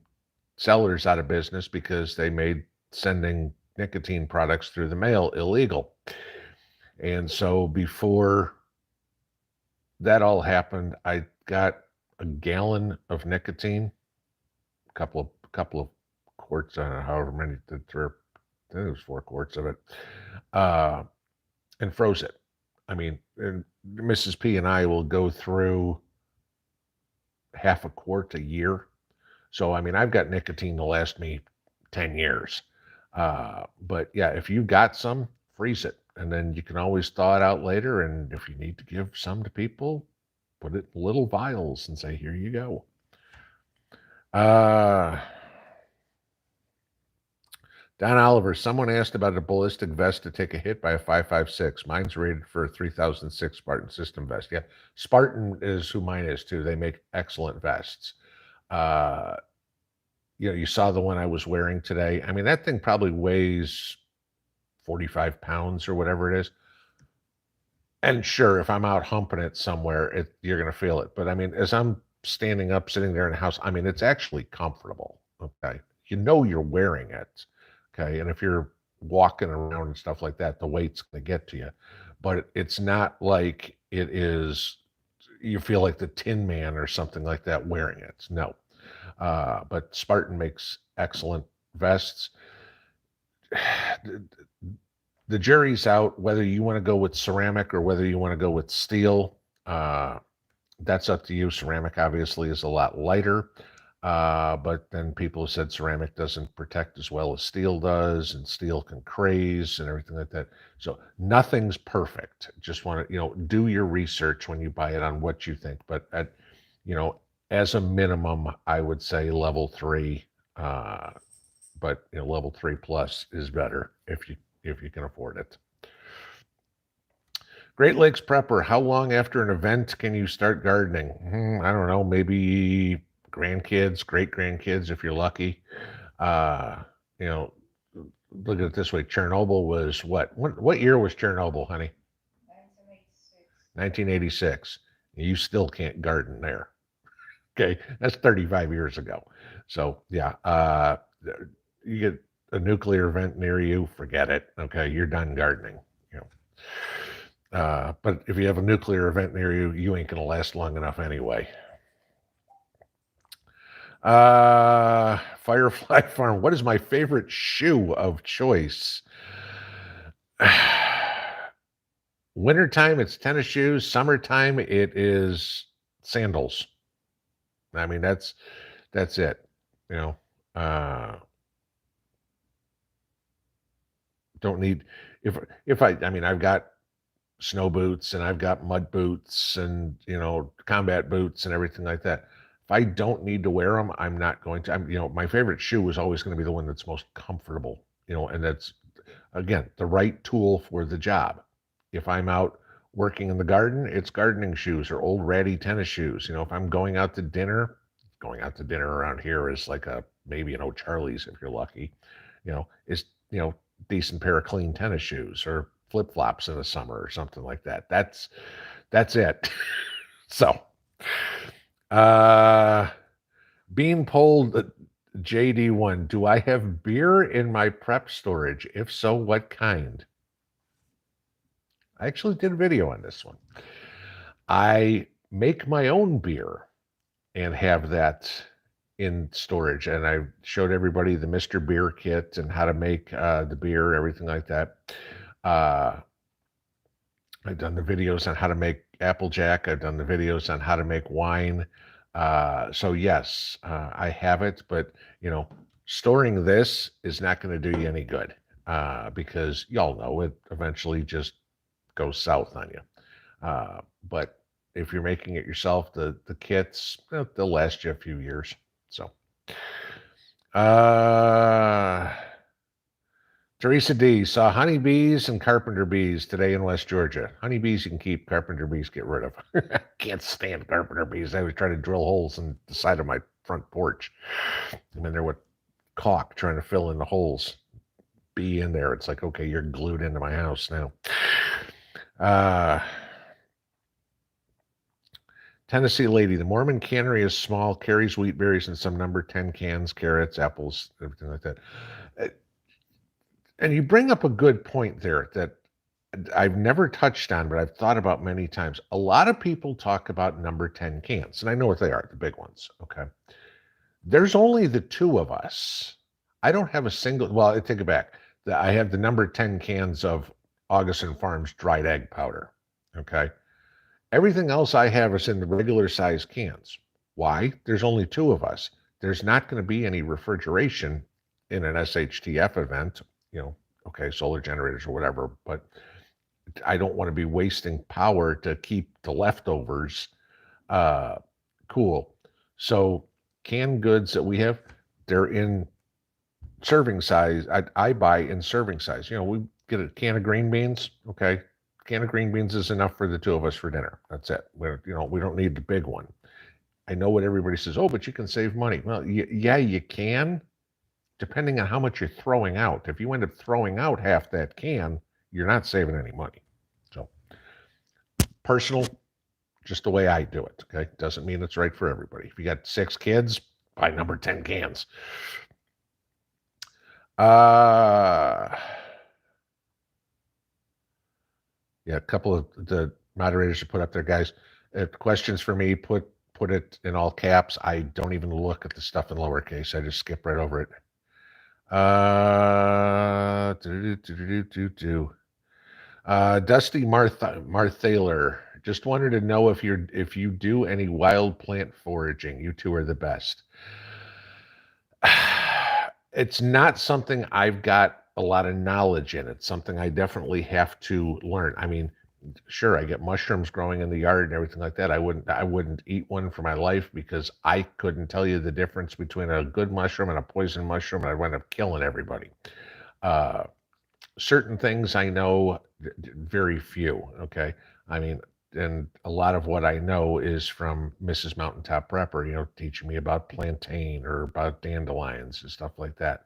sellers out of business because they made sending nicotine products through the mail illegal. And so before that all happened, I got a gallon of nicotine, a couple of quarts, I don't know, however many, I think it was 4 quarts of it, and froze it. I mean, and Mrs. P and I will go through half a quart a year. So, I mean, I've got nicotine to last me 10 years. But yeah, if you got some, freeze it. And then you can always thaw it out later. And if you need to give some to people, put it in little vials and say, here you go. Don Oliver, someone asked about a ballistic vest to take a hit by a 5.56. Mine's rated for a 3006 Spartan system vest. Yeah, Spartan is who mine is too. They make excellent vests. You saw the one I was wearing today. I mean, that thing probably weighs 45 pounds or whatever it is. And sure, if I'm out humping it somewhere, you're going to feel it. But I mean, as I'm standing up, sitting there in the house, I mean, it's actually comfortable. Okay. You're wearing it. Okay. And if you're walking around and stuff like that, the weight's going to get to you. But it's not like it is, you feel like the Tin Man or something like that wearing it. No. But Spartan makes excellent vests. The jury's out whether you want to go with ceramic or whether you want to go with steel. That's up to you. Ceramic obviously is a lot lighter, but then people have said ceramic doesn't protect as well as steel does, and steel can craze and everything like that. So nothing's perfect. Just want to, do your research when you buy it on what you think. But as a minimum, I would say level 3, but level 3 plus is better if you can afford it. Great Lakes Prepper, how long after an event can you start gardening? I don't know, maybe grandkids, great-grandkids if you're lucky. Look at it this way. Chernobyl was what year was Chernobyl, honey? 1986. You still can't garden there. Okay, that's 35 years ago. So yeah, you get a nuclear event near you, forget it. Okay, you're done gardening. But if you have a nuclear event near you, you ain't gonna last long enough anyway. Firefly Farm, what is my favorite shoe of choice? Wintertime, it's tennis shoes. Summertime, it is sandals. I mean, that's it. Don't need if I mean, I've got snow boots and I've got mud boots and combat boots and everything like that. If I don't need to wear them, I'm not going to. My favorite shoe is always going to be the one that's most comfortable. And that's again, the right tool for the job. If I'm out working in the garden, it's gardening shoes or old ratty tennis shoes. You know, if I'm going out to dinner around here is like maybe an O'Charlie's if you're lucky. You know, is decent pair of clean tennis shoes or flip flops in the summer or something like that. That's it. So, uh, being polled, JD1, do I have beer in my prep storage? If so, what kind? I actually did a video on this one. I make my own beer and have that in storage. And I showed everybody the Mr. Beer kit and how to make the beer, everything like that. I've done the videos on how to make Applejack. I've done the videos on how to make wine. So yes, I have it, but storing this is not going to do you any good because y'all know it eventually just goes south on you. But if you're making it yourself, the kits, they'll last you a few years. So, Teresa D saw honeybees and carpenter bees today in West Georgia. Honeybees you can keep, carpenter bees get rid of. Can't stand carpenter bees. I was trying to drill holes in the side of my front porch. I'm in there with caulk trying to fill in the holes. Bee in there. It's like, okay, you're glued into my house now. Tennessee lady, the Mormon cannery is small, carries wheat berries and some number 10 cans, carrots, apples, everything like that. And you bring up a good point there that I've never touched on, but I've thought about many times. A lot of people talk about number 10 cans, and I know what they are, the big ones, okay? There's only the two of us. I don't have a single, well, I take it back. I have the number 10 cans of Augustin Farms dried egg powder, okay? Everything else I have is in the regular size cans. Why? There's only two of us. There's not going to be any refrigeration in an SHTF event, okay, solar generators or whatever, but I don't want to be wasting power to keep the leftovers cool. So canned goods that we have, they're in serving size. I buy in serving size. We get a can of green beans, okay, can of green beans is enough for the two of us for dinner. That's it. We don't need the big one. I know what everybody says, oh, but you can save money. Well, yeah, you can, depending on how much you're throwing out. If you end up throwing out half that can, you're not saving any money. So, personal, just the way I do it, okay? Doesn't mean it's right for everybody. If you got 6 kids, buy number 10 cans. Yeah, a couple of the moderators have put up there, guys. Questions for me, put it in all caps. I don't even look at the stuff in lowercase. I just skip right over it. Dusty Marthaler just wanted to know if you do any wild plant foraging. You two are the best. It's not something I've got a lot of knowledge in. It's something I definitely have to learn. I mean, sure, I get mushrooms growing in the yard and everything like that. I wouldn't eat one for my life because I couldn't tell you the difference between a good mushroom and a poison mushroom, and I'd wind up killing everybody. Certain things I know, very few, okay? I mean, and a lot of what I know is from Mrs. Mountaintop Prepper, teaching me about plantain or about dandelions and stuff like that.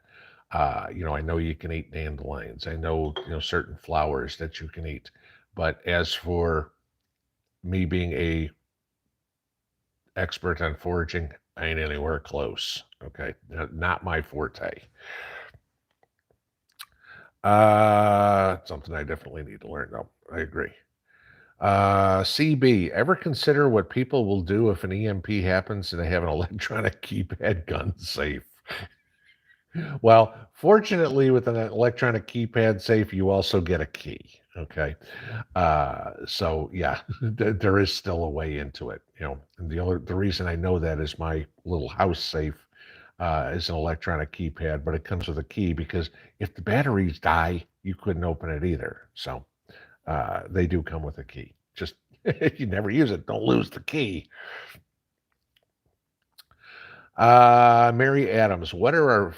I know you can eat dandelions. I know, certain flowers that you can eat. But as for me being a expert on foraging, I ain't anywhere close. Okay, not my forte. Something I definitely need to learn, though. I agree. CB, ever consider what people will do if an EMP happens and they have an electronic keypad gun safe? Well, fortunately, with an electronic keypad safe, you also get a key. Okay. So yeah, there is still a way into it, and the reason I know that is my little house safe is an electronic keypad, but it comes with a key because if the batteries die, you couldn't open it either. So they do come with a key. Just if you never use it, don't lose the key. Mary Adams, what are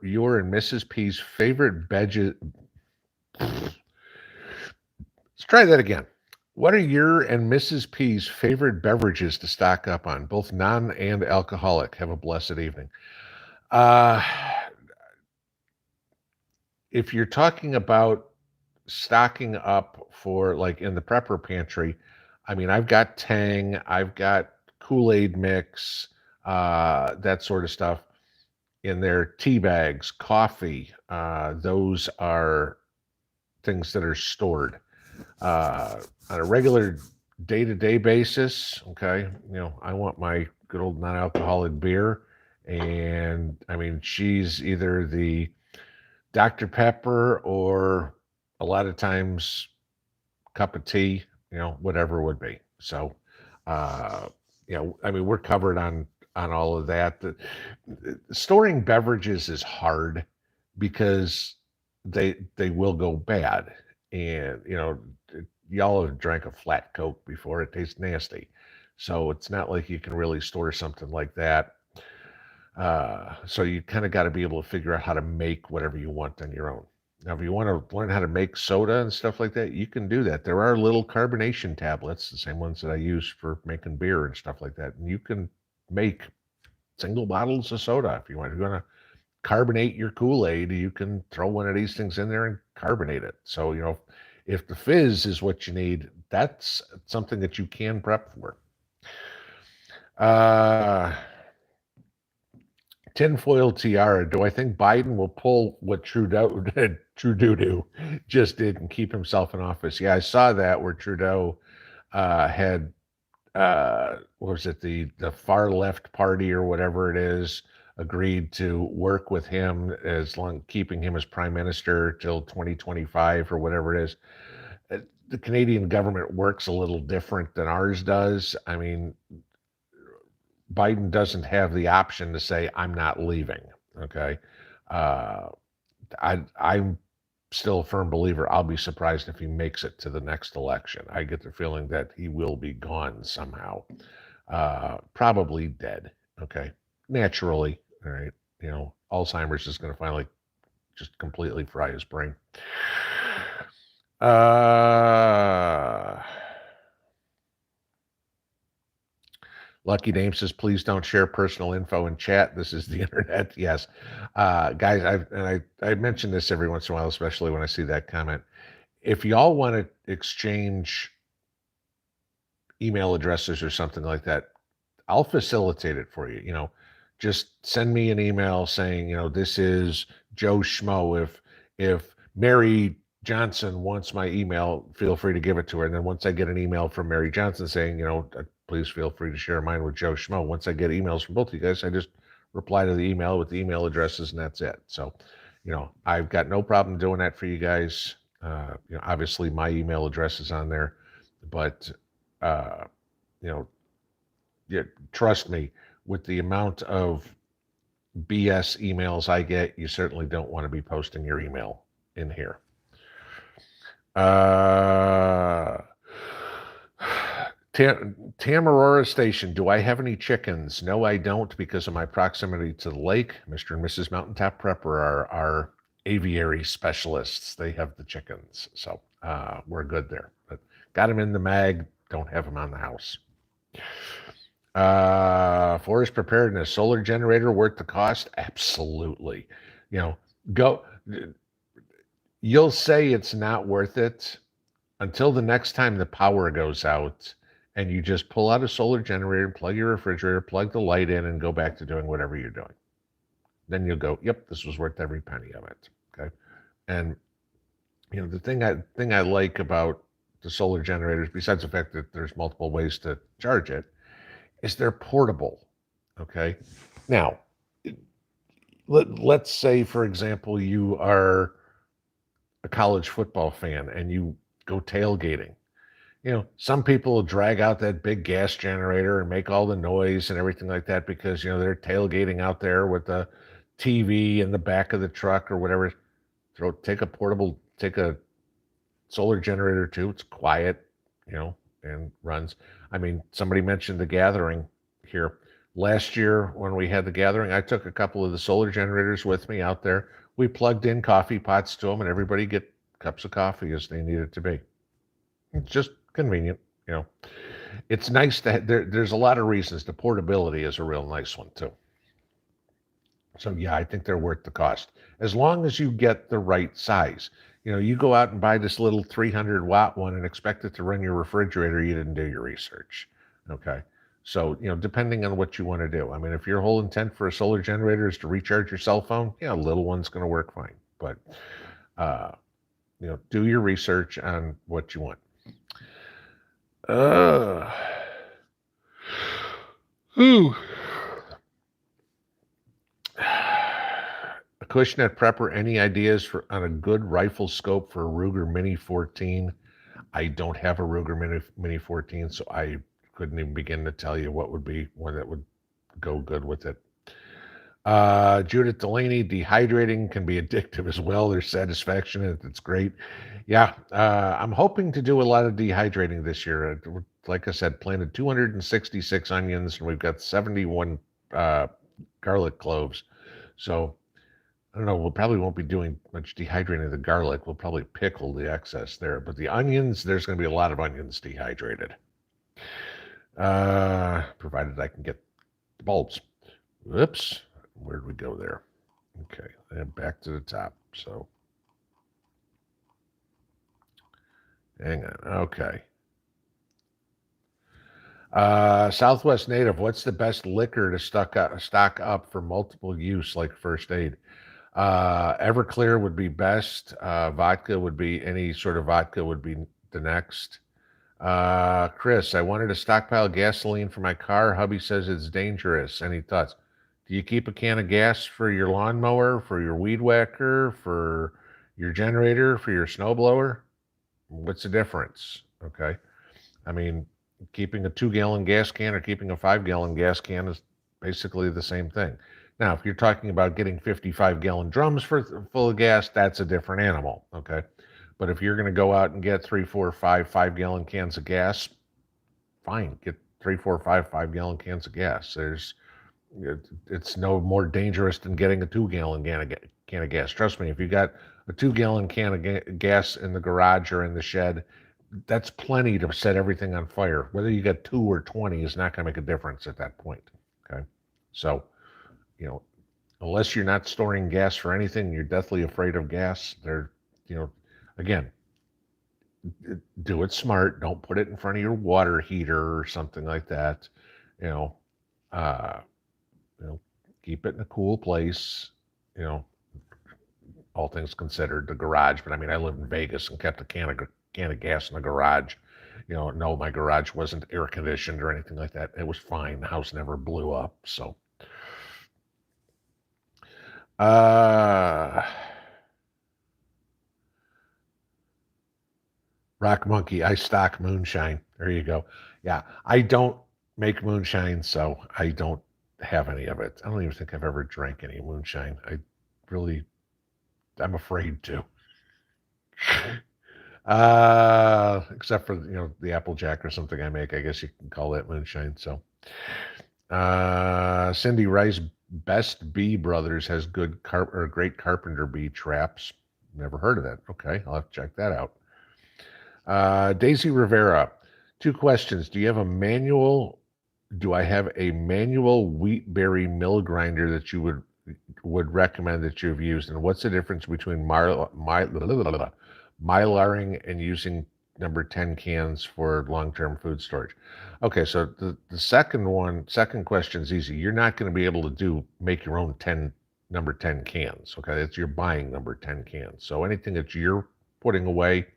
your and Mrs. P's favorite veggies? Let's try that again. What are your and Mrs. P's favorite beverages to stock up on, both non and alcoholic? Have a blessed evening. Uh, if you're talking about stocking up for like in the prepper pantry, I mean, I've got Tang, I've got Kool-Aid mix, that sort of stuff in their tea bags, coffee. Those are things that are stored on a regular day-to-day basis. Okay, I want my good old non-alcoholic beer, and I mean, she's either the Dr. Pepper or a lot of times cup of tea, whatever it would be. So, uh, I mean, we're covered on all of that. Storing beverages is hard because they will go bad, and y'all have drank a flat Coke before. It tastes nasty, so it's not like you can really store something like that. So you kind of got to be able to figure out how to make whatever you want on your own. Now, if you want to learn how to make soda and stuff like that, you can do that. There are little carbonation tablets, the same ones that I use for making beer and stuff like that. And you can make single bottles of soda if you want. If you want to carbonate your Kool-Aid, you can throw one of these things in there and carbonate it. So, if the fizz is what you need, that's something that you can prep for. Tinfoil tiara. Do I think Biden will pull what Trudeau just did and keep himself in office? Yeah, I saw that where Trudeau had what was it, the far left party or whatever it is, agreed to work with him as long keeping him as prime minister till 2025 or whatever it is. The Canadian government works a little different than ours does. I mean, Biden doesn't have the option to say, I'm not leaving. Okay. Uh, I'm still a firm believer. I'll be surprised if he makes it to the next election. I get the feeling that he will be gone somehow. Probably dead. Okay. Naturally. All right. Alzheimer's is going to finally just completely fry his brain. Lucky Dame says, please don't share personal info in chat. This is the internet. Yes. Guys, I mention this every once in a while, especially when I see that comment. If y'all want to exchange email addresses or something like that, I'll facilitate it for you. Just send me an email saying, this is Joe Schmo. If Mary Johnson wants my email, feel free to give it to her. And then once I get an email from Mary Johnson saying, please feel free to share mine with Joe Schmo. Once I get emails from both of you guys, I just reply to the email with the email addresses, and that's it. So, I've got no problem doing that for you guys. Obviously my email address is on there, but yeah, trust me, with the amount of BS emails I get, you certainly don't want to be posting your email in here. Tamarora Station, do I have any chickens? No, I don't, because of my proximity to the lake. Mr. and Mrs. Mountaintop Prepper are our aviary specialists. They have the chickens, so we're good there. But got them in the mag, don't have them on the house. Forest preparedness, solar generator worth the cost? Absolutely. You'll say it's not worth it until the next time the power goes out and you just pull out a solar generator, plug your refrigerator, plug the light in, and go back to doing whatever you're doing. Then you'll go, yep, this was worth every penny of it. Okay. And the thing I like about the solar generators, besides the fact that there's multiple ways to charge it, is they're portable. Okay. Now, let's say, for example, you are a college football fan and you go tailgating. Some people will drag out that big gas generator and make all the noise and everything like that because, they're tailgating out there with the TV in the back of the truck or whatever. Take a solar generator too. It's quiet, and runs. I mean, somebody mentioned The Gathering here. Last year when we had the gathering, I took a couple of the solar generators with me out there. We plugged in coffee pots to them, and everybody get cups of coffee as they need it to be. It's just convenient, you know. It's nice to there's a lot of reasons. The portability is a real nice one too. So yeah, I think they're worth the cost as long as you get the right size. You know, you go out and buy this little 300-watt one and expect it to run your refrigerator, you didn't do your research. Okay. So, you know, depending on what you want to do. I mean, if your whole intent for a solar generator is to recharge your cell phone, yeah, a little one's going to work fine. But, uh, you know, do your research on what you want. Uh, ooh. A Cushnet Prepper, any ideas on a good rifle scope for a Ruger Mini 14? I don't have a Ruger Mini 14, so I couldn't even begin to tell you what would be one that would go good with it. Judith Delaney, dehydrating can be addictive as well. There's satisfaction in it. It's great. Yeah, I'm hoping to do a lot of dehydrating this year. Like I said, planted 266 onions, and we've got 71 garlic cloves. So I don't know, we probably won't be doing much dehydrating of the garlic. We'll probably pickle the excess there. But the onions, there's going to be a lot of onions dehydrated. Provided I can get the bulbs. Whoops. Where'd we go there? Okay, and back to the top. So, hang on. Okay. Southwest Native, what's the best liquor to stock up for multiple use, like first aid? Everclear would be best. Vodka would be, any sort of vodka would be the next. Chris, I wanted to stockpile gasoline for my car. Hubby says it's dangerous. Any thoughts? Do you keep a can of gas for your lawnmower, for your weed whacker, for your generator, for your snowblower? What's the difference? Okay. I mean, keeping a 2-gallon gas can or keeping a 5-gallon gas can is basically the same thing. Now, if you're talking about getting 55-gallon drums full of gas, that's a different animal, okay? But if you're going to go out and get 3, 4, 5-gallon cans of gas, fine, get 3, 4, 5-gallon cans of gas. It's no more dangerous than getting a 2-gallon can of gas. Trust me, if you got a 2-gallon can of gas in the garage or in the shed, that's plenty to set everything on fire. Whether you get 2 or 20 is not going to make a difference at that point, okay? So, you know, unless you're not storing gas for anything, you're deathly afraid of gas. You know, again, do it smart. Don't put it in front of your water heater or something like that. You know, uh, keep it in a cool place. You know, all things considered, the garage. But I mean, I lived in Vegas and kept a can of gas in the garage. You know, no, my garage wasn't air conditioned or anything like that. It was fine. The house never blew up. So. Rock Monkey, I stock moonshine. There you go. Yeah, I don't make moonshine, so I don't have any of it. I don't even think I've ever drank any moonshine. I'm afraid to. Except for, you know, the Applejack or something I make. I guess you can call that moonshine. So, Cindy Rice, Best Bee Brothers has great carpenter bee traps. Never heard of that. Okay, I'll have to check that out. Daisy Rivera, 2 questions. Do I have a manual wheat berry mill grinder that you would recommend that you've used? And what's the difference between mylaring and using number 10 cans for long-term food storage? Okay, so the second question is easy. You're not going to be able to make your own number 10 cans. Okay, you're buying number 10 cans. So anything that you're putting away,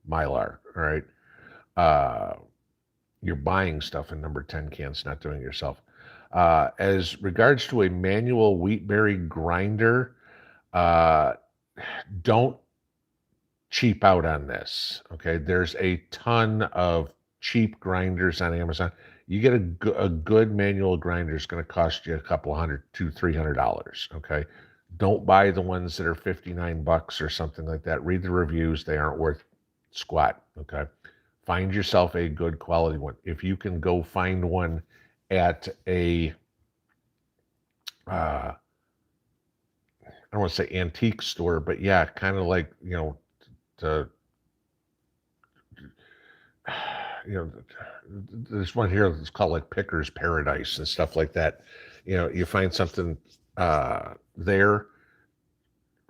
Mylar, all right? You're buying stuff in number 10 cans, not doing it yourself. As regards to a manual wheatberry grinder, don't cheap out on this, okay? There's a ton of cheap grinders on Amazon. You get a good manual grinder is going to cost you a couple $100 to $300, okay? Don't buy the ones that are $59 or something like that. Read the reviews. They aren't worth squat, okay? Find yourself a good quality one. If you can go find one at a I don't want to say antique store, but yeah, kind of like, the, there's one here that's called like Picker's Paradise and stuff like that. You find something there.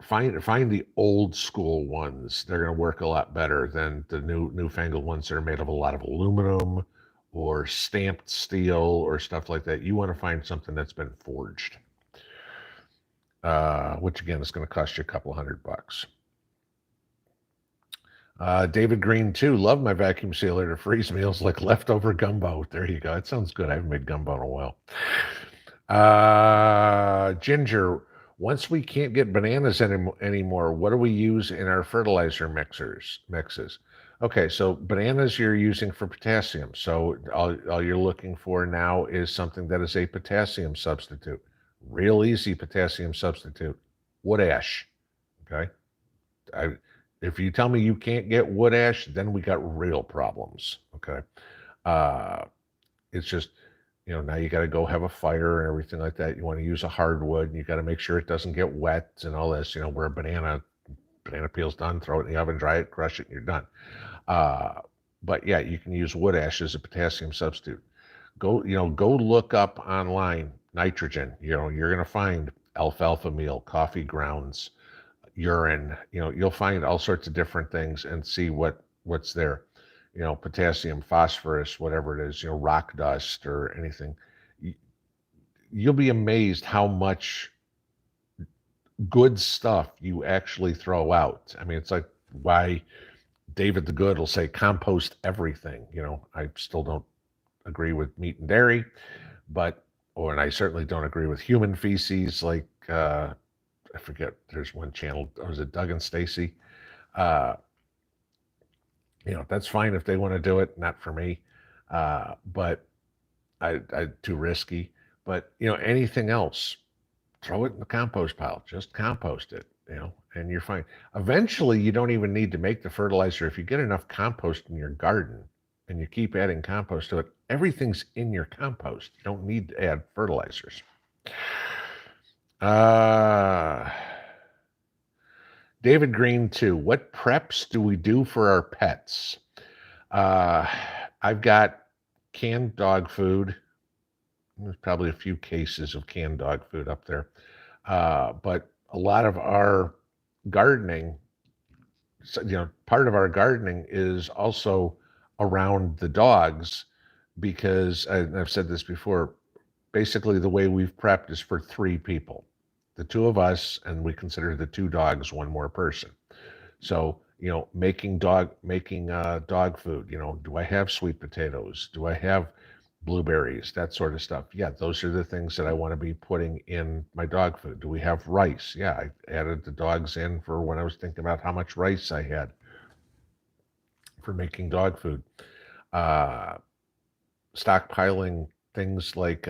Find the old school ones. They're going to work a lot better than the newfangled ones that are made of a lot of aluminum or stamped steel or stuff like that. You want to find something that's been forged, which again is going to cost you a couple $100. David Green too. Love my vacuum sealer to freeze meals like leftover gumbo. There you go. That sounds good. I haven't made gumbo in a while. Ginger. Once we can't get bananas anymore, what do we use in our fertilizer mixes? Okay, so bananas you're using for potassium. So all you're looking for now is something that is a potassium substitute. Real easy potassium substitute. Wood ash. Okay. If you tell me you can't get wood ash, then we got real problems. Okay. It's just, now you got to go have a fire and everything like that. You want to use a hardwood and you got to make sure it doesn't get wet and all this, where a banana peel's done, throw it in the oven, dry it, crush it, and you're done. But yeah, you can use wood ash as a potassium substitute. Go look up online nitrogen. You're going to find alfalfa meal, coffee grounds, urine. You'll find all sorts of different things and see what's there. Potassium, phosphorus, whatever it is, rock dust or anything. You'll be amazed how much good stuff you actually throw out. I mean, it's like why David the Good will say compost everything. I still don't agree with meat and dairy, and I certainly don't agree with human feces. Like, I forget, there's one channel, was it Doug and Stacy? That's fine if they want to do it, not for me. But I too risky. But anything else, throw it in the compost pile. Just compost it, and you're fine. Eventually, you don't even need to make the fertilizer. If you get enough compost in your garden and you keep adding compost to it, everything's in your compost. You don't need to add fertilizers. David Green too. What preps do we do for our pets? I've got canned dog food. There's probably a few cases of canned dog food up there. But a lot of our gardening, part of our gardening is also around the dogs because I've said this before, basically the way we've prepped is for 3 people. The 2 of us, and we consider the 2 dogs 1 more person. So, making dog food, do I have sweet potatoes? Do I have blueberries? That sort of stuff. Yeah, those are the things that I want to be putting in my dog food. Do we have rice? Yeah, I added the dogs in for when I was thinking about how much rice I had for making dog food. Stockpiling things like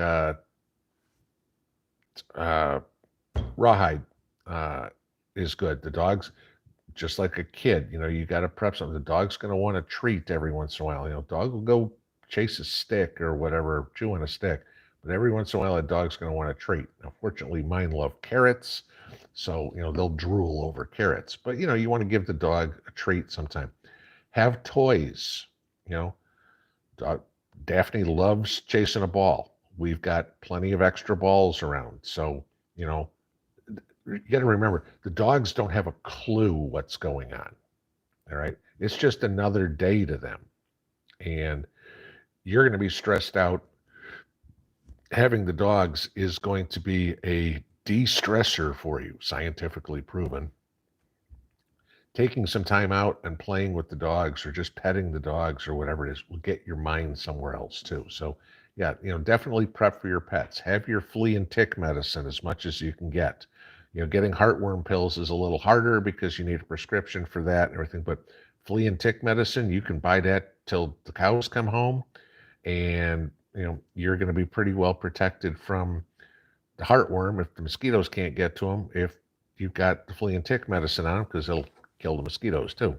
rawhide is good. The dogs, just like a kid, you got to prep something. The dog's going to want a treat every once in a while. Dog will go chase a stick or whatever, chew on a stick, but every once in a while, a dog's going to want a treat. Now, fortunately, mine love carrots, so they'll drool over carrots. But you want to give the dog a treat sometime. Have toys. Daphne loves chasing a ball. We've got plenty of extra balls around, so you got to remember, the dogs don't have a clue what's going on. All right. It's just another day to them. And you're going to be stressed out. Having the dogs is going to be a de-stressor for you, scientifically proven. Taking some time out and playing with the dogs or just petting the dogs or whatever it is will get your mind somewhere else too. So yeah, definitely prep for your pets. Have your flea and tick medicine as much as you can get. Getting heartworm pills is a little harder because you need a prescription for that and everything, but flea and tick medicine, you can buy that till the cows come home, and you're going to be pretty well protected from the heartworm if the mosquitoes can't get to them, if you've got the flea and tick medicine on them, because it'll kill the mosquitoes too.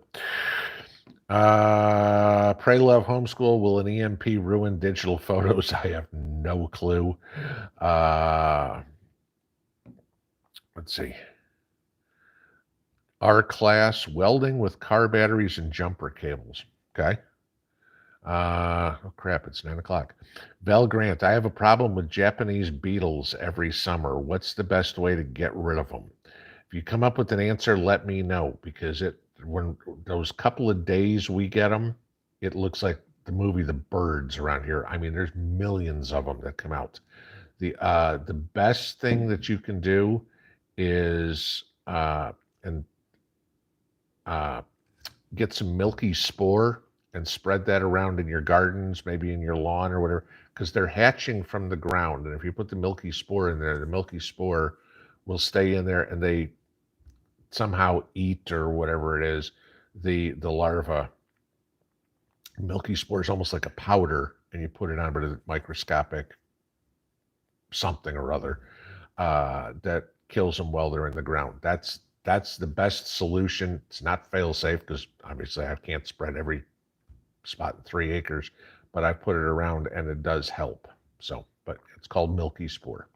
Pray Love Homeschool, will an EMP ruin digital photos? I have no clue. let's see. R-class welding with car batteries and jumper cables. Okay. Oh crap, it's 9 o'clock. Bell Grant, I have a problem with Japanese beetles every summer. What's the best way to get rid of them? If you come up with an answer, let me know, because when those couple of days we get them, it looks like the movie The Birds around here. I mean, there's millions of them that come out. The best thing that you can do is and get some milky spore and spread that around in your gardens, maybe in your lawn or whatever, because they're hatching from the ground. And if you put the milky spore in there, the milky spore will stay in there, and they somehow eat, or whatever it is, the larva. Milky spore is almost like a powder, and you put it on, but a microscopic something or other that kills them while they're in the ground. That's the best solution. It's not fail safe, because obviously I can't spread every spot in 3 acres, but I put it around and it does help. So, but it's called milky spore.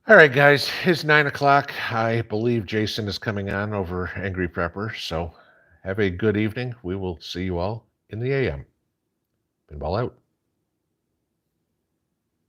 All right, guys, it's 9 o'clock. I believe Jason is coming on over Angry Prepper. So have a good evening. We will see you all in the AM. Pinball out.